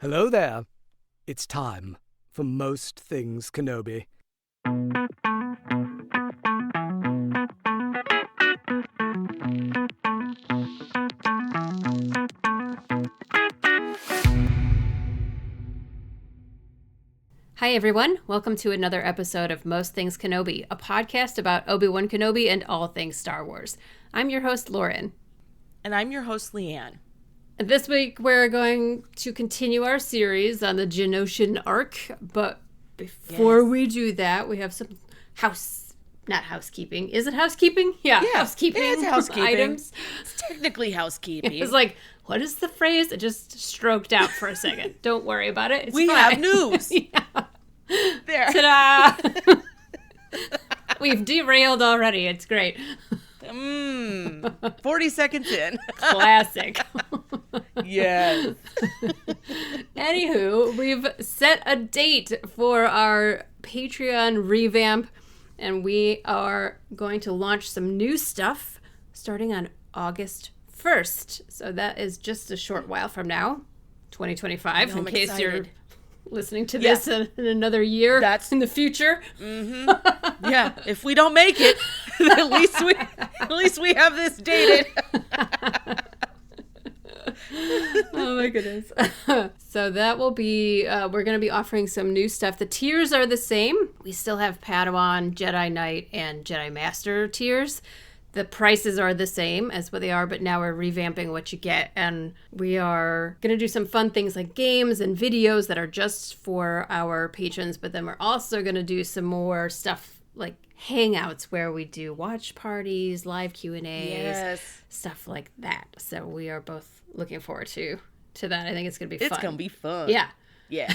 Hello there. It's time for Most Things Kenobi. Hi everyone, welcome to another episode of Most Things Kenobi, a podcast about Obi-Wan Kenobi and all things Star Wars. I'm your host, Lauren. And I'm your host, Leanne. This week we're going to continue our series on the Geonosian arc, but before we do that, we have some housekeeping. Is it housekeeping? Yeah, housekeeping. It's housekeeping. Items. It's technically housekeeping. It's like, what is the phrase? It just stroked out for a second. Don't worry about it. It's we fine. have news. Yeah. There. Ta-da! We've derailed already. It's great. 40 seconds in. Classic. Yes. Anywho, we've set a date for our Patreon revamp, and we are going to launch some new stuff starting on August 1st. So that is just a short while from now, 2025, in case excited. you're listening to this in another year in the future. Mm-hmm. Yeah, if we don't make it, at least we have this dated. Oh my goodness. So that will be, we're going to be offering some new stuff. The tiers are the same. We still have Padawan, Jedi Knight, and Jedi Master tiers. The prices are the same as what they are, but now we're revamping what you get. And we are going to do some fun things like games and videos that are just for our patrons. But then we're also going to do some more stuff like hangouts where we do watch parties, live Q&As, stuff like that. So we are both looking forward to that. I think it's going to be fun. It's going to be fun. Yeah. Yeah.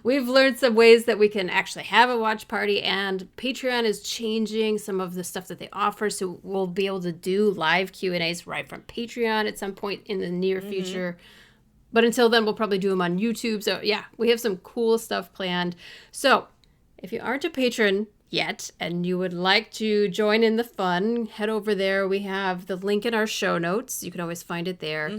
We've learned some ways that we can actually have a watch party, and Patreon is changing some of the stuff that they offer, so we'll be able to do live Q&As right from Patreon at some point in the near future. But until then, we'll probably do them on YouTube. So yeah, we have some cool stuff planned. So if you aren't a patron yet and you would like to join in the fun, head over there. We have the link in our show notes. You can always find it there.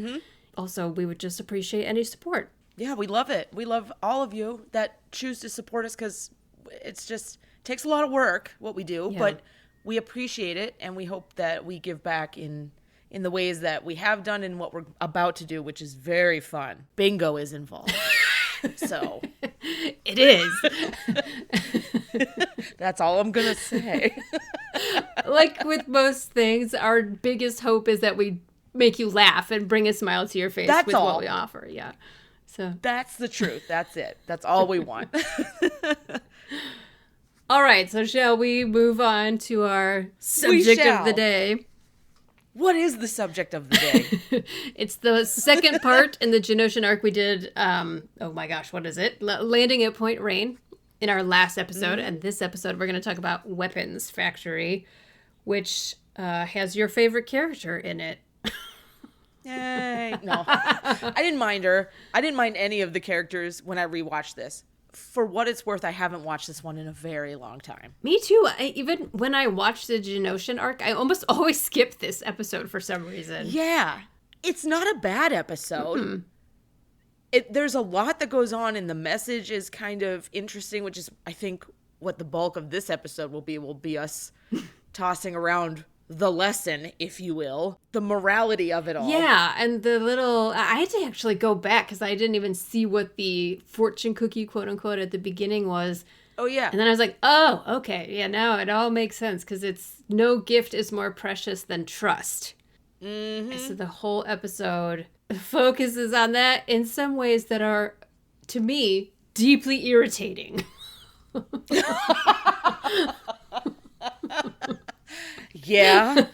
Also, we would just appreciate any support. Yeah, we love it. We love all of you that choose to support us because it's just takes a lot of work what we do, but we appreciate it, and we hope that we give back in the ways that we have done and what we're about to do, which is very fun. Bingo is involved. So it is. That's all I'm gonna say. Like with most things, our biggest hope is that we make you laugh and bring a smile to your face with what we offer. Yeah. So that's the truth. That's it. That's all we want. All right. So shall we move on to our subject of the day? What is the subject of the day? It's the second part in the Geonosian arc. We did, oh my gosh, what is it? Landing at Point Rain in our last episode. And this episode, we're going to talk about Weapons Factory, which has your favorite character in it. Yay. No, I didn't mind her. I didn't mind any of the characters when I rewatched this. For what it's worth, I haven't watched this one in a very long time. Me too. Even when I watched the Geonosian arc, I almost always skip this episode for some reason. Yeah. It's not a bad episode. There's a lot that goes on, and the message is kind of interesting, which is, I think, what the bulk of this episode will be us tossing around the lesson, if you will, the morality of it all. Yeah, and I had to actually go back because I didn't even see what the fortune cookie, quote unquote, at the beginning was. Oh, yeah. And then I was like, oh, okay. Yeah, now it all makes sense because it's no gift is more precious than trust. So the whole episode focuses on that in some ways that are, to me, deeply irritating. Yeah,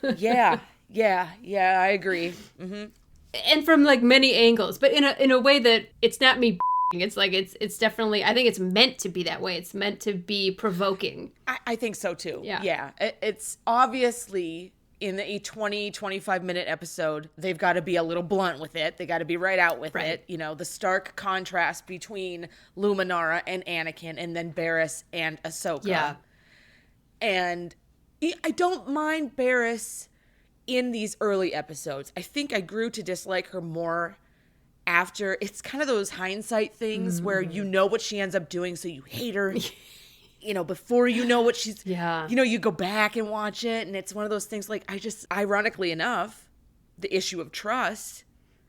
I agree. And from like many angles, but in a way that it's not me. It's like it's definitely, I think it's meant to be that way. It's meant to be provoking. I think so too. Yeah. It's obviously in a 25 minute episode, they've got to be a little blunt with it. They got to be right out with it. You know, the stark contrast between Luminara and Anakin, and then Barriss and Ahsoka. Yeah. And I don't mind Barriss in these early episodes. I think I grew to dislike her more after, it's kind of those hindsight things where you know what she ends up doing, so you hate her. Before you know what she's, you go back and watch it, and it's one of those things like, ironically enough, the issue of trust,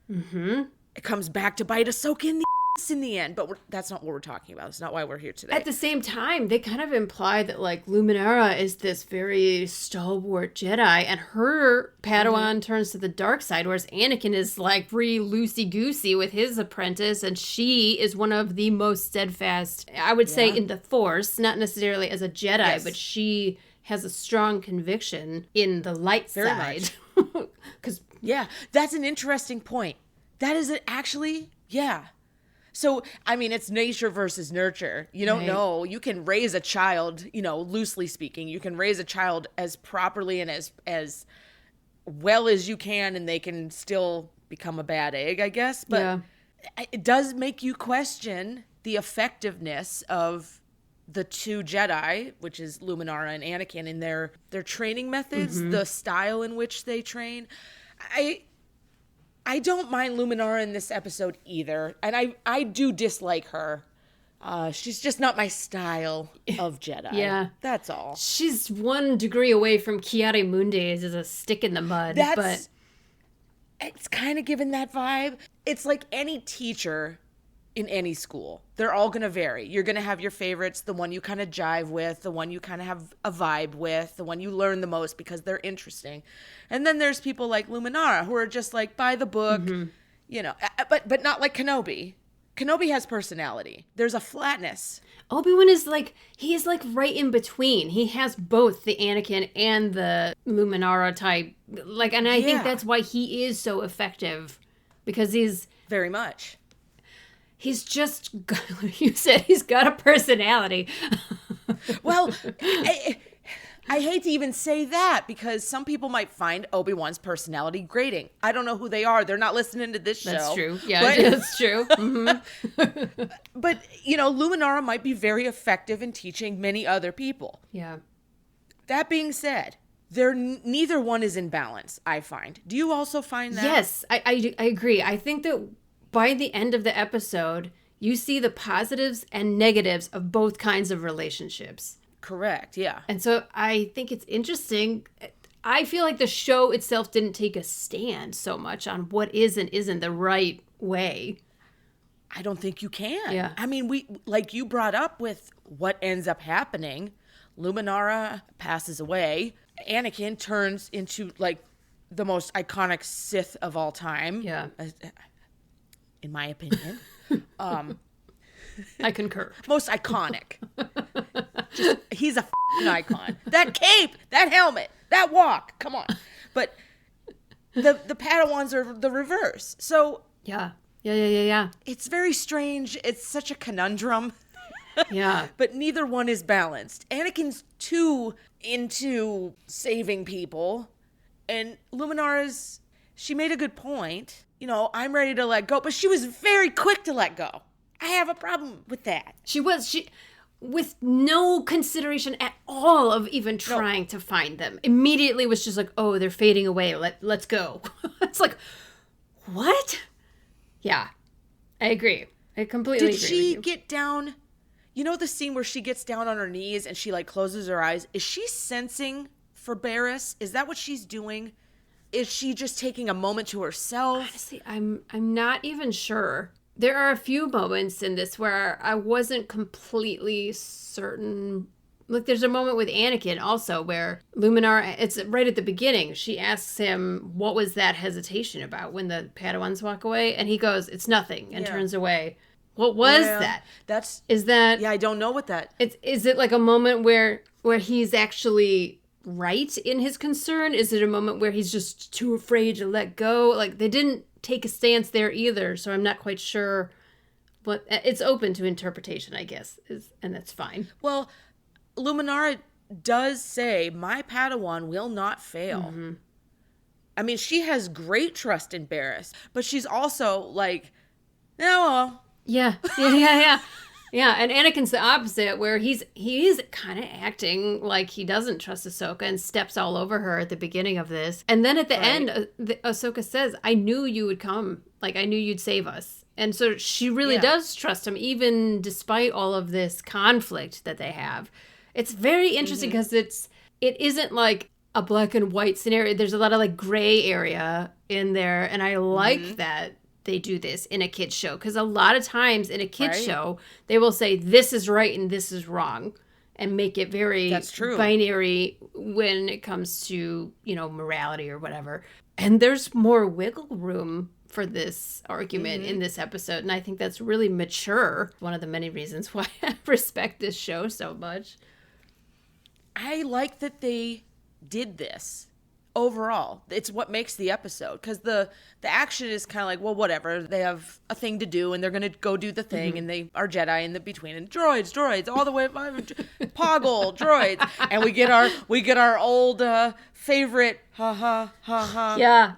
it comes back to bite Ahsoka in the ass in the end, but that's not what we're talking about. It's not why we're here today. At the same time, they kind of imply that, like, Luminara is this very stalwart Jedi, and her Padawan turns to the dark side, whereas Anakin is, like, free loosey-goosey with his apprentice, and she is one of the most steadfast, I would say, in the Force, not necessarily as a Jedi, but she has a strong conviction in the light side. Yeah, that's an interesting point. That is actually, So, I mean, it's nature versus nurture. You don't know. You can raise a child, loosely speaking, you can raise a child as properly and as well as you can, and they can still become a bad egg, I guess. But it does make you question the effectiveness of the two Jedi, which is Luminara and Anakin, in their training methods, the style in which they train. I don't mind Luminara in this episode either, and I do dislike her. She's just not my style of Jedi. Yeah. That's all. She's 1 degree away from Kiari-Mundi as a stick in the mud. But it's kind of given that vibe. It's like any teacher in any school. They're all going to vary. You're going to have your favorites, the one you kind of jive with, the one you kind of have a vibe with, the one you learn the most because they're interesting. And then there's people like Luminara who are just like by the book, but not like Kenobi. Kenobi has personality. There's a flatness. Obi-Wan is he's right in between. He has both the Anakin and the Luminara type. And I think that's why he is so effective, because he's very much. He's just, you said, he's got a personality. Well, I hate to even say that, because some people might find Obi-Wan's personality grating. I don't know who they are. They're not listening to this show. That's true. Yeah, that's true. But, Luminara might be very effective in teaching many other people. Yeah. That being said, neither one is in balance, I find. Do you also find that? Yes, I agree. I think that by the end of the episode, you see the positives and negatives of both kinds of relationships. Correct, yeah. And so I think it's interesting. I feel like the show itself didn't take a stand so much on what is and isn't the right way. I don't think you can. Yeah. I mean, we, like you brought up with what ends up happening, Luminara passes away. Anakin turns into, the most iconic Sith of all time. Yeah. In my opinion. I concur. Most iconic. He's a f***ing icon. That cape, that helmet, that walk, come on. But the Padawans are the reverse. So Yeah. It's very strange. It's such a conundrum. Yeah. But neither one is balanced. Anakin's too into saving people, and Luminara's, she made a good point. I'm ready to let go, but she was very quick to let go. I have a problem with that. She with no consideration at all of even trying to find them. Immediately was just like, oh, they're fading away. Let's go. It's like, what? Yeah, I agree. I completely agree. Did she get down? The scene where she gets down on her knees and she closes her eyes? Is she sensing for Barriss? Is that what she's doing? Is she just taking a moment to herself? Honestly, I'm not even sure. There are a few moments in this where I wasn't completely certain. Look, there's a moment with Anakin also where Luminara, it's right at the beginning, she asks him, what was that hesitation about when the Padawans walk away? And he goes, it's nothing, and turns away. What was that? Is that... Yeah, I don't know what that... Is it a moment where he's actually right in his concern? Is it a moment where he's just too afraid to let go? They didn't take a stance there either, so I'm not quite sure what... It's open to interpretation, I guess, and that's fine. Well, Luminara does say, my Padawan will not fail. Mm-hmm. I mean, she has great trust in Barriss, but she's also no. Yeah. Yeah, and Anakin's the opposite, where he's kind of acting like he doesn't trust Ahsoka and steps all over her at the beginning of this. And then at the end, Ahsoka says, I knew you would come. Like, I knew you'd save us. And so she really does trust him, even despite all of this conflict that they have. It's very interesting because it isn't like a black and white scenario. There's a lot of like gray area in there. And I like that they do this in a kid's show, because a lot of times in a kid's show they will say this is right and this is wrong and make it very binary when it comes to, you know, morality or whatever. And there's more wiggle room for this argument in this episode, and I think that's really mature. One of the many reasons why I respect this show so much. I like that they did this. Overall, it's what makes the episode, because the action is kind of like, well, whatever, they have a thing to do and they're gonna go do the thing, and they are Jedi in the between, and droids all the way, Poggle droids, and we get our old favorite the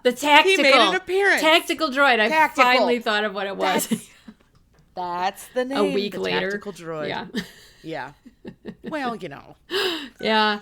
tactical, he made an appearance, tactical droid. I finally thought of what it was. That's the name. A week later, tactical droid. Yeah. Well, you know. Yeah.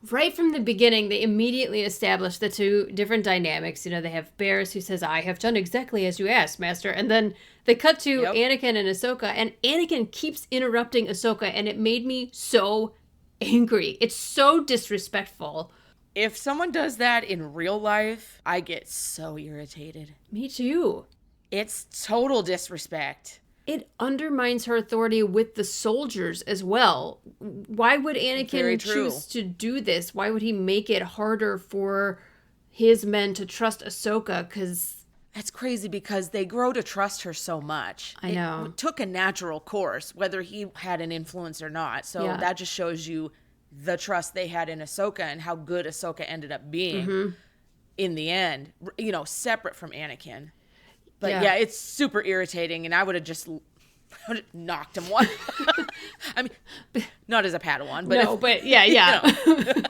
Right from the beginning, they immediately established the two different dynamics. You know, they have Barriss, who says, I have done exactly as you asked, Master. And then they cut to Anakin and Ahsoka, and Anakin keeps interrupting Ahsoka, and it made me so angry. It's so disrespectful. If someone does that in real life, I get so irritated. Me too. It's total disrespect. It undermines her authority with the soldiers as well. Why would Anakin choose to do this? Why would he make it harder for his men to trust Ahsoka? Because that's crazy, because they grow to trust her so much. I know. It took a natural course, whether he had an influence or not. So that just shows you the trust they had in Ahsoka and how good Ahsoka ended up being in the end, you know, separate from Anakin. But yeah, it's super irritating, and I would have just knocked him one. I mean, not as a Padawan, but no, but yeah. You know.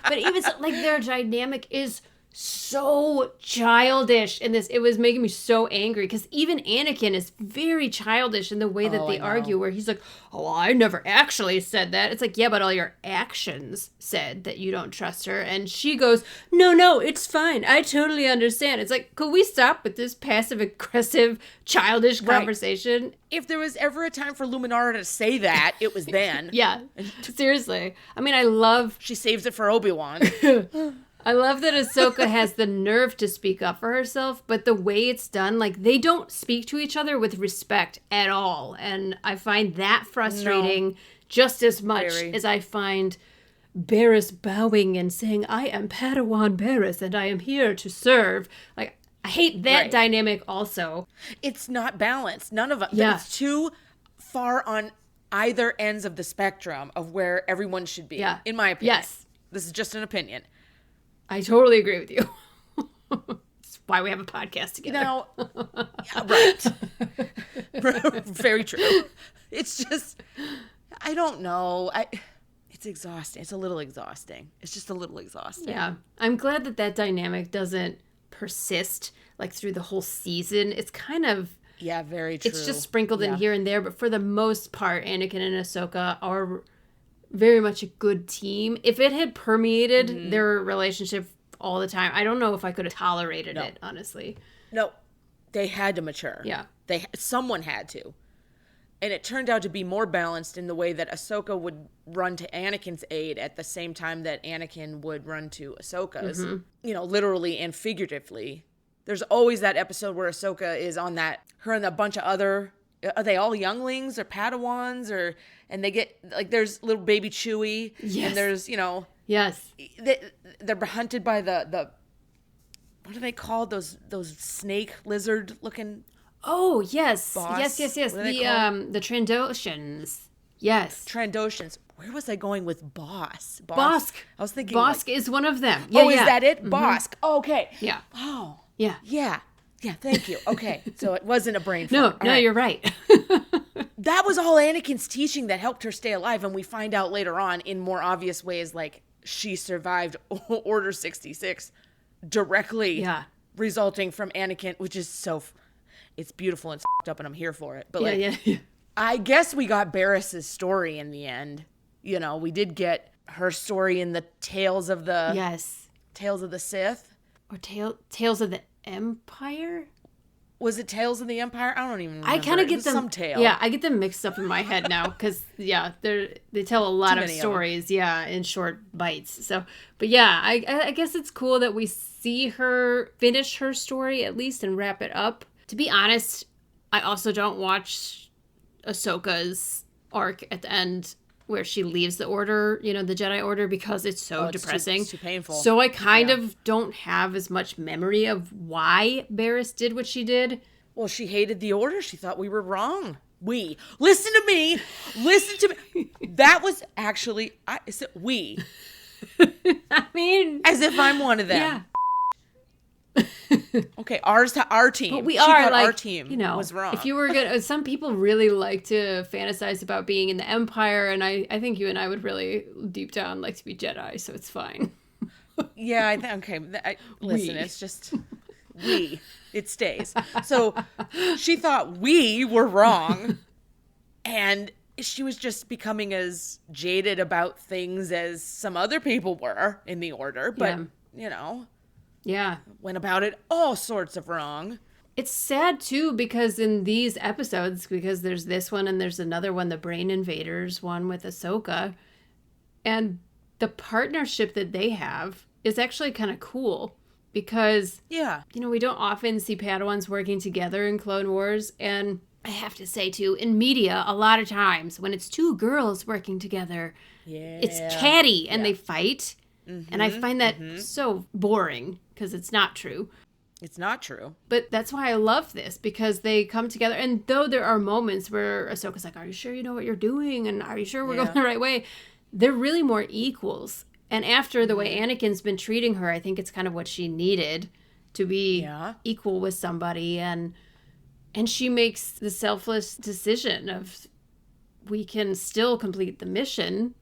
But even so, like, their dynamic is so childish in this. It was making me so angry, because even Anakin is very childish in the way that they argue, where he's like, oh, I never actually said that. It's like, yeah, but all your actions said that you don't trust her. And she goes, no, it's fine. I totally understand. It's like, could we stop with this passive aggressive childish conversation? If there was ever a time for Luminara to say that, it was then. Yeah, seriously. I mean, she saves it for Obi-Wan. I love that Ahsoka has the nerve to speak up for herself, but the way it's done, like, they don't speak to each other with respect at all. And I find that frustrating just as much as I find Barriss bowing and saying, I am Padawan Barriss and I am here to serve. Like, I hate that dynamic also. It's not balanced. None of them. Yeah. It's too far on either ends of the spectrum of where everyone should be, in my opinion. Yes. This is just an opinion. I totally agree with you. That's why we have a podcast together. Now, right. Very true. It's just, I don't know. It's exhausting. It's a little exhausting. It's just a little exhausting. Yeah. I'm glad that dynamic doesn't persist, like, through the whole season. It's kind of... Yeah, very true. It's just sprinkled in here and there, but for the most part, Anakin and Ahsoka are very much a good team. If it had permeated their relationship all the time, I don't know if I could have tolerated it, honestly. No, they had to mature. Yeah. Someone had to. And it turned out to be more balanced in the way that Ahsoka would run to Anakin's aid at the same time that Anakin would run to Ahsoka's, you know, literally and figuratively. There's always that episode where Ahsoka is on her and a bunch of other, are they all younglings or Padawans, and they get, like, there's little baby Chewie, and there's, you know. Yes. They're hunted by the what are they called? Those snake lizard looking. Oh, yes. Boss? Yes. The Trandoshans. Yes. Trandoshans. Where was I going with Boss? Bosk. I was thinking Bosk is one of them. Yeah, is that it? Bosk. Oh, okay. Yeah. Oh. Yeah. Yeah. Yeah, thank you. Okay. So it wasn't a brain fart. No, you're right. That was all Anakin's teaching that helped her stay alive, and we find out later on in more obvious ways, like, she survived Order 66 directly resulting from Anakin, which is it's beautiful and f***ed up, and I'm here for it. But I guess we got Barris's story in the end. You know, we did get her story in the Tales of the Sith. Or Tales of the Empire? Was it Tales of the Empire? I don't even remember. I kind of get them. Some tale. Yeah, I get them mixed up in my head now because they tell a lot of stories. In short bites. So, but yeah, I guess it's cool that we see her finish her story at least and wrap it up. To be honest, I also don't watch Ahsoka's arc at the end where she leaves the order, the Jedi Order, because it's so depressing. It's too painful. So I kind of don't have as much memory of why Barris did what she did. Well, she hated the order. She thought we were wrong. Listen to me. That was actually, we. I mean. As if I'm one of them. Yeah. Okay, our team. But we she are thought like, our team was wrong. If you were good, some people really like to fantasize about being in the Empire, and I think you and I would really deep down like to be Jedi, so it's fine. Yeah, listen, it's just it stays. So she thought we were wrong, and she was just becoming as jaded about things as some other people were in the Order, but Yeah. went about it all sorts of wrong. It's sad, too, because in these episodes, because there's this one and there's another one, the Brain Invaders one with Ahsoka, and the partnership that they have is actually kind of cool because, we don't often see Padawans working together in Clone Wars, and I have to say, too, in media, a lot of times when it's two girls working together, it's catty and they fight. Mm-hmm, and I find that so boring because it's not true. It's not true. But that's why I love this, because they come together. And though there are moments where Ahsoka's like, are you sure you know what you're doing? And are you sure we're going the right way? They're really more equals. And after the way Anakin's been treating her, I think it's kind of what she needed to be equal with somebody. And she makes the selfless decision of, we can still complete the mission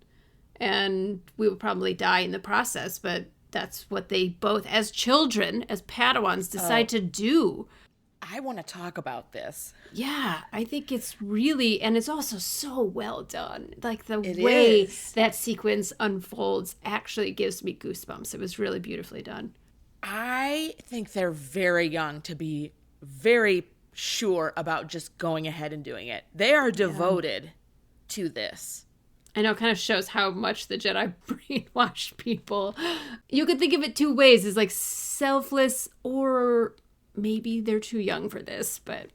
and we will probably die in the process, but that's what they both, as children, as Padawans, decide to do. I want to talk about this. Yeah, I think it's really, and it's also so well done. Like the way that sequence unfolds actually gives me goosebumps. It was really beautifully done. I think they're very young to be very sure about just going ahead and doing it. They are devoted to this. I know, it kind of shows how much the Jedi brainwashed people. You could think of it two ways, as like selfless, or maybe they're too young for this, but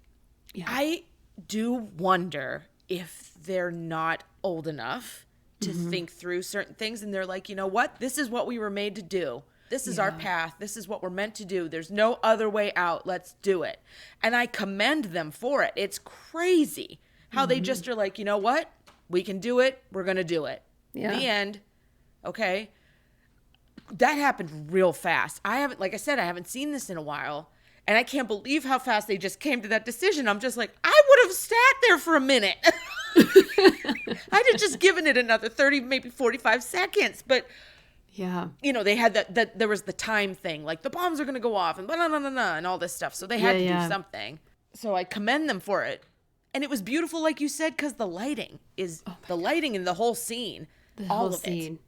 yeah. I do wonder if they're not old enough to think through certain things, and they're like, you know what? This is what we were made to do. This is our path. This is what we're meant to do. There's no other way out. Let's do it. And I commend them for it. It's crazy how they just are like, you know what? We can do it. We're going to do it. Yeah. The end. Okay. That happened real fast. I haven't seen this in a while. And I can't believe how fast they just came to that decision. I'm just like, I would have sat there for a minute. I'd have just given it another 30, maybe 45 seconds. But, they had that there was the time thing. Like, the bombs are going to go off and and all this stuff. So they had to do something. So I commend them for it. And it was beautiful, like you said, because the lighting in the whole scene. All of it.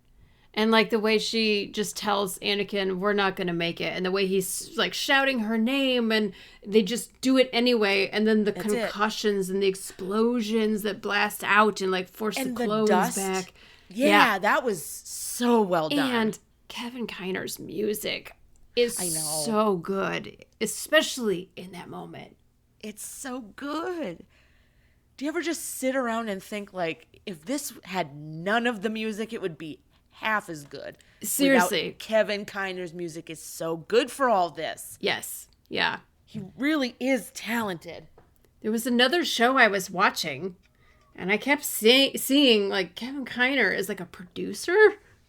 And like the way she just tells Anakin, we're not going to make it. And the way he's like shouting her name, and they just do it anyway. And then the concussions and the explosions that blast out and like force the clothes back. Yeah, that was so well done. And Kevin Kiner's music is so good, especially in that moment. It's so good. Do you ever just sit around and think, like, if this had none of the music, it would be half as good? Seriously. Kevin Kiner's music is so good for all this. Yes. Yeah. He really is talented. There was another show I was watching, and I kept seeing, like, Kevin Kiner is, like, a producer,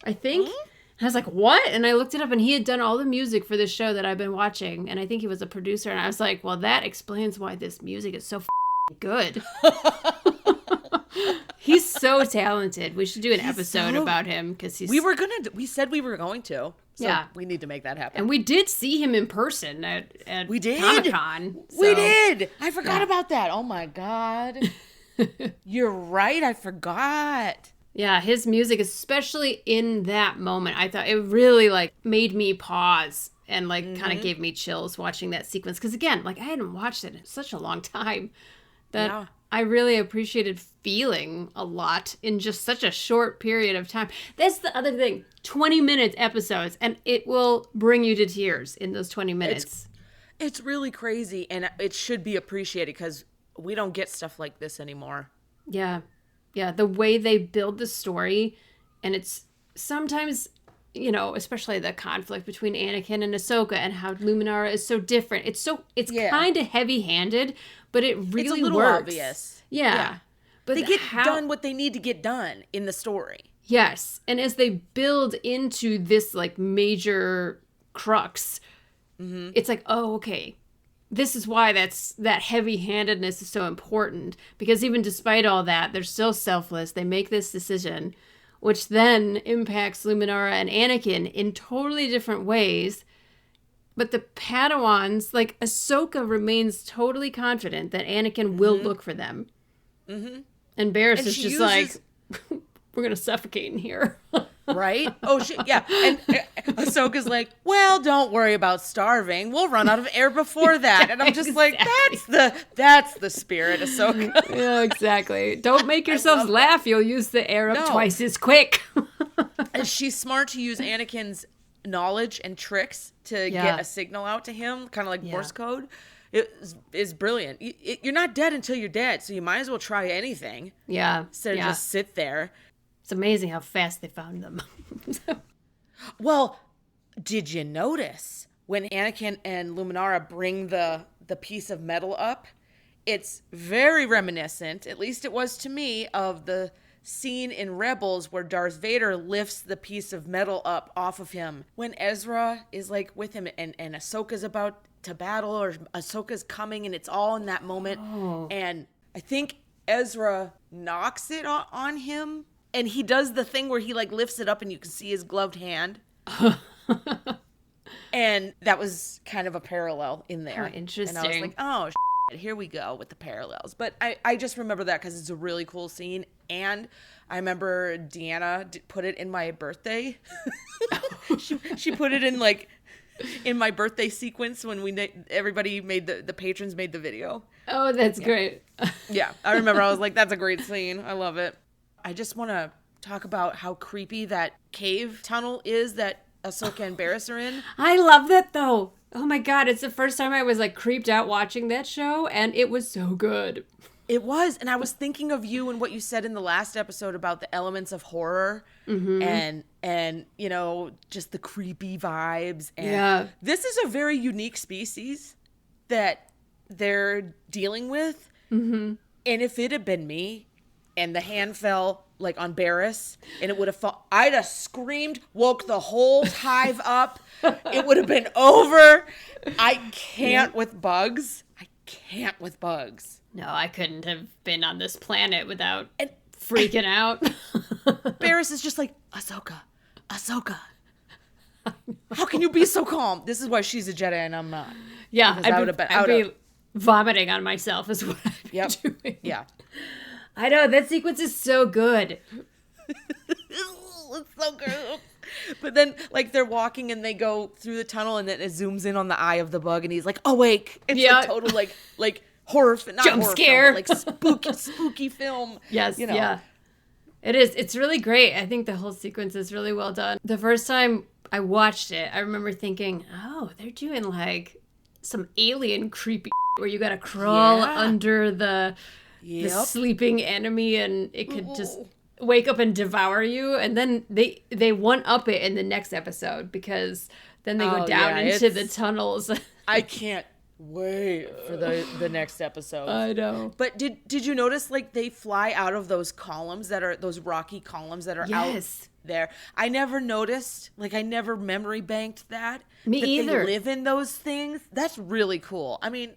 I think. Mm-hmm. And I was like, what? And I looked it up, and he had done all the music for this show that I've been watching, and I think he was a producer. And I was like, well, that explains why this music is so good. He's so talented. We should do an episode about him, because he's. We said we were going to. So we need to make that happen. And we did see him in person at we did. Comic-Con. So. We did. I forgot about that. Oh my God. You're right. I forgot. Yeah, his music, especially in that moment, I thought it really like made me pause and like kind of gave me chills watching that sequence. Because again, like I hadn't watched it in such a long time that I really appreciated feeling a lot in just such a short period of time. That's the other thing. 20-minute episodes, and it will bring you to tears in those 20 minutes. It's really crazy, and it should be appreciated because we don't get stuff like this anymore. Yeah. Yeah, the way they build the story, and it's sometimes, you know, especially the conflict between Anakin and Ahsoka and how Luminara is so different. It's kind of heavy-handed, but it really it's a little works. Obvious. Yeah. But they get done what they need to get done in the story. Yes. And as they build into this like major crux, it's like, oh, okay. This is why that heavy-handedness is so important. Because even despite all that, they're still selfless. They make this decision, which then impacts Luminara and Anakin in totally different ways. But the Padawans, like Ahsoka remains totally confident that Anakin will look for them. Mm-hmm. And Barriss is just like, we're going to suffocate in here. Right? Oh, shit. Yeah. And Ahsoka's like, well, don't worry about starving. We'll run out of air before that. And I'm just like, that's the spirit, Ahsoka. Yeah, exactly. Don't make yourselves laugh. You'll use the air up twice as quick. And she's smart to use Anakin's knowledge and tricks to get a signal out to him, kind of like Morse code. It is brilliant. You're not dead until you're dead, so you might as well try anything. Yeah. Instead of just sit there. It's amazing how fast they found them. Well, did you notice when Anakin and Luminara bring the piece of metal up? It's very reminiscent, at least it was to me, of the scene in Rebels where Darth Vader lifts the piece of metal up off of him. When Ezra is like with him and Ahsoka's about to battle, or Ahsoka's coming, and it's all in that moment. Oh. And I think Ezra knocks it on him. And he does the thing where he like lifts it up and you can see his gloved hand. And that was kind of a parallel in there. Oh, interesting. And I was like, oh, shit, here we go with the parallels. But I just remember that because it's a really cool scene. And I remember Deanna put it in my birthday. she put it in like in my birthday sequence when everybody made the patrons made the video. Oh, that's great. Yeah, I remember. I was like, that's a great scene. I love it. I just want to talk about how creepy that cave tunnel is that Ahsoka and Barriss are in. I love that, though. Oh, my God. It's the first time I was, like, creeped out watching that show, and it was so good. It was. And I was thinking of you and what you said in the last episode about the elements of horror and you know, just the creepy vibes. And this is a very unique species that they're dealing with. Mm-hmm. And if it had been me, and the hand fell like on Barriss, and it would have I'd have screamed, woke the whole hive up. It would have been over. I can't with bugs. I can't with bugs. No, I couldn't have been on this planet without freaking out. Barriss is just like, Ahsoka. How can you be so calm? This is why she's a Jedi and I'm not. Yeah, I'd be vomiting on myself is what I'd be doing. Yeah. I know, that sequence is so good. It's so good. But then, like, they're walking and they go through the tunnel and then it zooms in on the eye of the bug and he's like, awake. It's like total, like horror, not jump horror scare. Film, but like spooky film. Yes, you know. Yeah. It is. It's really great. I think the whole sequence is really well done. The first time I watched it, I remember thinking, oh, they're doing, like, some alien creepy where you gotta crawl under the sleeping enemy and it could just wake up and devour you. And then they one-up it in the next episode because then they go down into the tunnels. I can't wait for the next episode. I know. But did you notice, like, they fly out of those columns that are those rocky columns that are out there? I never noticed, like, I never memory banked that. Me either. They live in those things. That's really cool. I mean,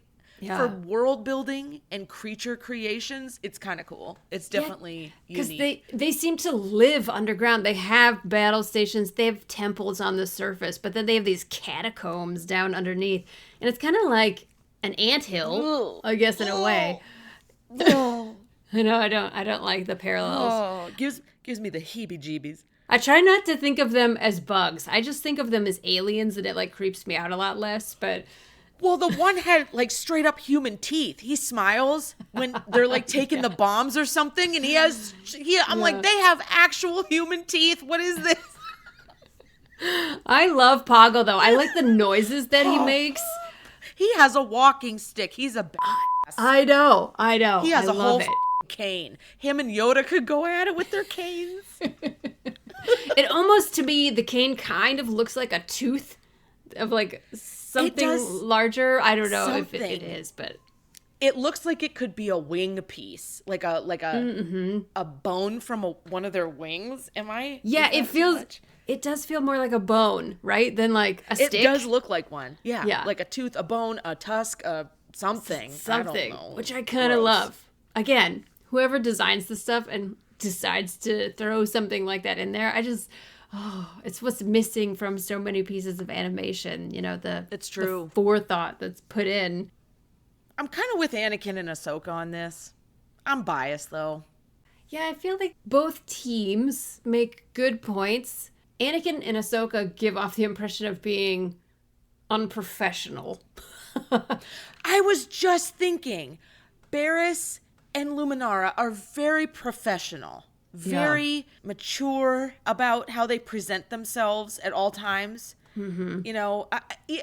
for world building and creature creations, it's kind of cool. It's definitely unique. Because they seem to live underground. They have battle stations. They have temples on the surface. But then they have these catacombs down underneath. And it's kind of like an anthill, I guess, in a way. I know, I don't like the parallels. Oh, gives me the heebie-jeebies. I try not to think of them as bugs. I just think of them as aliens, and it like creeps me out a lot less. But Well, the one had like straight up human teeth. He smiles when they're like taking the bombs or something, and I'm like, they have actual human teeth. What is this? I love Poggle though. I like the noises that he makes. He has a walking stick. He's a badass. I know. He has a whole it. cane. Him and Yoda could go at it with their canes. It almost, to me, the cane kind of looks like a tooth of like something larger. I don't know if it is, but it looks like it could be a wing piece, like a bone from one of their wings. Am I? Yeah, it feels. It does feel more like a bone, right? Than like a stick. It does look like one. Yeah. Like a tooth, a bone, a tusk, something. Something, I don't know. which I kind of love. Again, whoever designs the stuff and decides to throw something like that in there, it's what's missing from so many pieces of animation. You know, it's true. The forethought that's put in. I'm kind of with Anakin and Ahsoka on this. I'm biased though. Yeah, I feel like both teams make good points. Anakin and Ahsoka give off the impression of being unprofessional. I was just thinking, Barriss and Luminara are very professional, very mature about how they present themselves at all times. Mm-hmm. You know,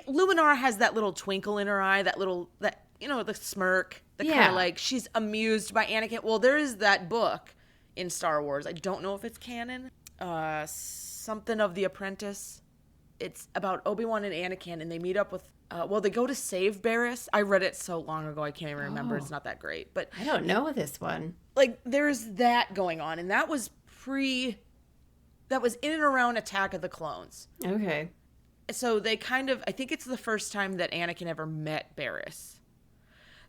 Luminara has that little twinkle in her eye, the smirk, kind of like she's amused by Anakin. Well, there is that book in Star Wars. I don't know if it's canon. Something of the Apprentice. It's about Obi-Wan and Anakin, and they meet up with they go to save Barriss. I read it so long ago I can't even remember. It's not that great, but I don't know this one. Like there's that going on, and that was in and around Attack of the Clones. Okay. So they I think it's the first time that Anakin ever met Barriss.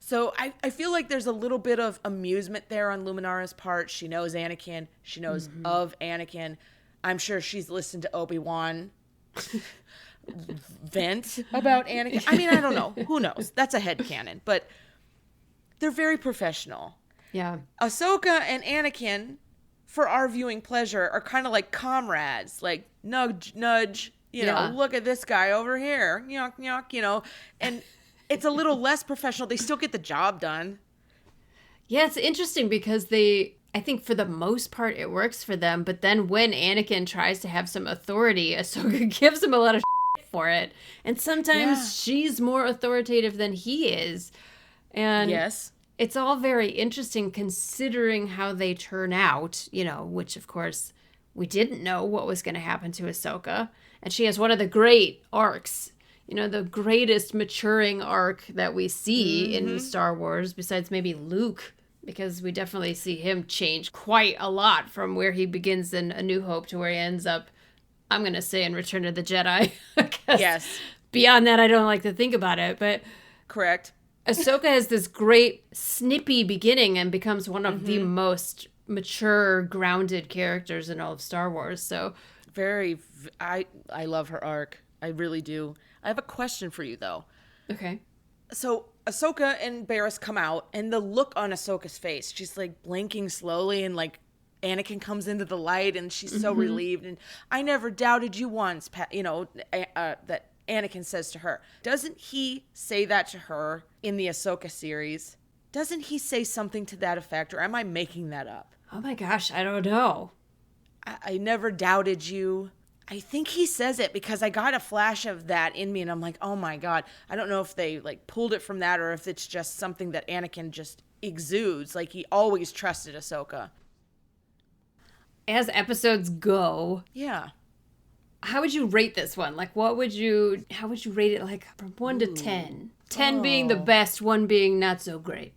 So I feel like there's a little bit of amusement there on Luminara's part. She knows Anakin. She knows of Anakin. I'm sure she's listened to Obi-Wan vent about Anakin. I mean, I don't know. Who knows? That's a headcanon. But they're very professional. Yeah. Ahsoka and Anakin, for our viewing pleasure, are kind of like comrades. Like, nudge, nudge. You know, look at this guy over here. Nyok, nyok, you know. And it's a little less professional. They still get the job done. Yeah, it's interesting because I think for the most part it works for them, but then when Anakin tries to have some authority, Ahsoka gives him a lot of shit for it. And sometimes she's more authoritative than he is. And it's all very interesting considering how they turn out, you know, which of course we didn't know what was going to happen to Ahsoka. And she has one of the great arcs, you know, the greatest maturing arc that we see in Star Wars, besides maybe Luke. Because we definitely see him change quite a lot from where he begins in A New Hope to where he ends up, I'm going to say, in Return of the Jedi. Yes. Beyond that, I don't like to think about it. But correct. Ahsoka has this great snippy beginning and becomes one of the most mature, grounded characters in all of Star Wars. So I love her arc. I really do. I have a question for you, though. Okay. So Ahsoka and Barriss come out, and the look on Ahsoka's face, she's like blinking slowly, and like Anakin comes into the light, and she's so relieved. And I never doubted you once, you know, that Anakin says to her. Doesn't he say that to her in the Ahsoka series? Doesn't he say something to that effect, or am I making that up? Oh my gosh, I don't know. I never doubted you. I think he says it because I got a flash of that in me, and I'm like, oh my God. I don't know if they like pulled it from that or if it's just something that Anakin just exudes. Like he always trusted Ahsoka. As episodes go, how would you rate this one? Like, how would you rate it, like from 1 to 10? 10 being the best, 1 being not so great.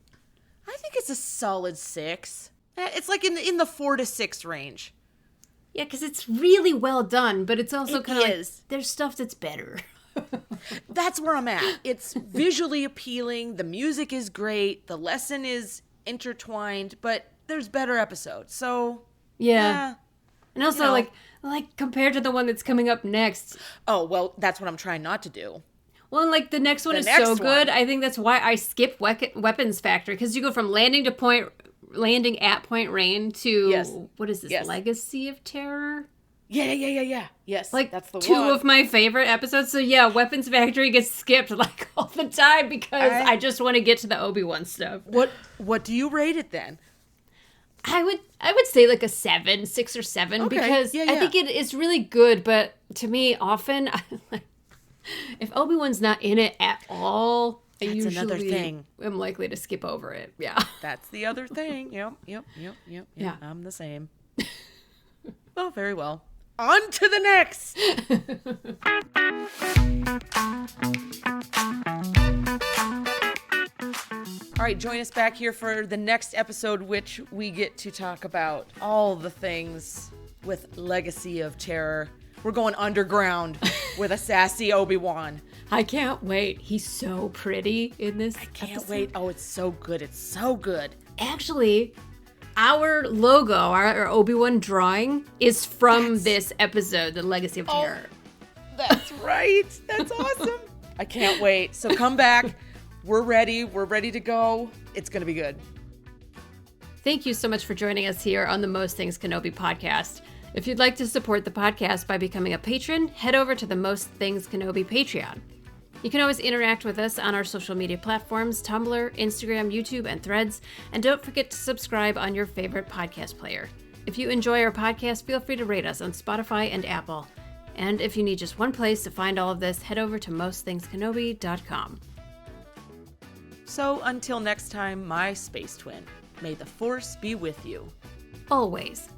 I think it's a solid 6. It's like in the 4 to 6 range. Yeah, because it's really well done, but it's also kind of like, there's stuff that's better. That's where I'm at. It's visually appealing. The music is great. The lesson is intertwined, but there's better episodes. So, yeah. And also, like compared to the one that's coming up next. Oh, well, that's what I'm trying not to do. Well, and like the next one is so good. I think that's why I skip Weapons Factory, because you go from landing to point landing at Point Rain to, Yes. what is this, Yes. Legacy of Terror? Yeah. Yes, Like, that's the two one. of my favorite episodes. So yeah, Weapons Factory gets skipped like all the time because I just want to get to the Obi-Wan stuff. What do you rate it then? I would say like a 7, 6 or 7, Okay. because Yeah. I think it is really good. But to me, often, if Obi-Wan's not in it at all, I That's usually another thing. am likely to skip over it. Yeah. That's the other thing. Yep. Yeah. I'm the same. Oh, very well. On to the next. All right, join us back here for the next episode, which we get to talk about all the things with Legacy of Terror. We're going underground with a sassy Obi-Wan. I can't wait. He's so pretty in this. Can't wait. Oh, it's so good. It's so good. Actually, our logo, our Obi-Wan drawing, is from this episode, The Legacy of Terror. That's right. That's awesome. I can't wait. So come back. We're ready. We're ready to go. It's going to be good. Thank you so much for joining us here on the Most Things Kenobi podcast. If you'd like to support the podcast by becoming a patron, head over to the Most Things Kenobi Patreon. You can always interact with us on our social media platforms, Tumblr, Instagram, YouTube, and Threads. And don't forget to subscribe on your favorite podcast player. If you enjoy our podcast, feel free to rate us on Spotify and Apple. And if you need just one place to find all of this, head over to mostthinkskenobi.com. So until next time, my space twin, may the Force be with you. Always.